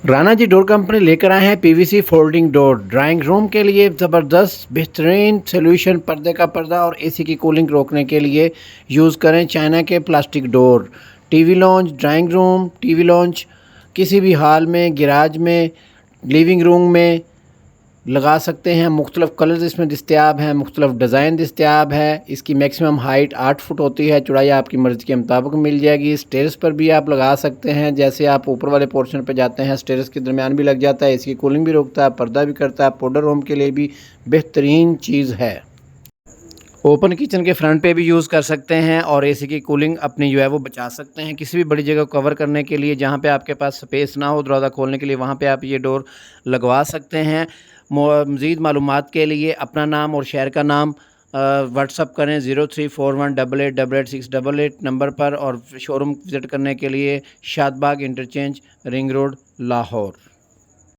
Rana ji door company लेकर आए हैं PVC folding door. Drawing room के लिए ज़बरदस्त बेहतरीन सोल्यूशन, पर्दे का पर्दा और एसी की कूलिंग रोकने के लिए यूज़ करें चाइना के plastic door. TV launch, drawing room, TV launch, किसी भी हॉल में, गैराज में, लिविंग रूम में लगा सकते हैं। मुख्तलिफ़ कलर्स इसमें दस्तयाब हैं, मुख्तलिफ़ डिज़ाइन दस्तयाब है। इसकी मैक्सिमम हाइट 8 फुट होती है, चौड़ाई आपकी मर्ज़ी के मुताबिक मिल जाएगी। स्टेयर्स पर भी आप लगा सकते हैं, जैसे आप ऊपर वाले पोर्शन पर जाते हैं स्टेयर्स के दरमियान भी लग जाता है। इसकी कूलिंग भी रोकता है, पर्दा भी करता है। पाउडर रूम के लिए भी बेहतरीन चीज़ है। ओपन किचन के फ्रंट पे भी यूज़ कर सकते हैं और एसी की कूलिंग अपनी जो है वो बचा सकते हैं। किसी भी बड़ी जगह को कवर करने के लिए, जहाँ पे आपके पास स्पेस ना हो दरवाज़ा खोलने के लिए, वहाँ पे आप ये डोर लगवा सकते हैं। मज़ीद मालूमात के लिए अपना नाम और शहर का नाम व्हाट्सअप करें 034188888688 नंबर पर, और शोरूम विज़िट करने के लिए Shadbagh interchange, ring road, Lahore.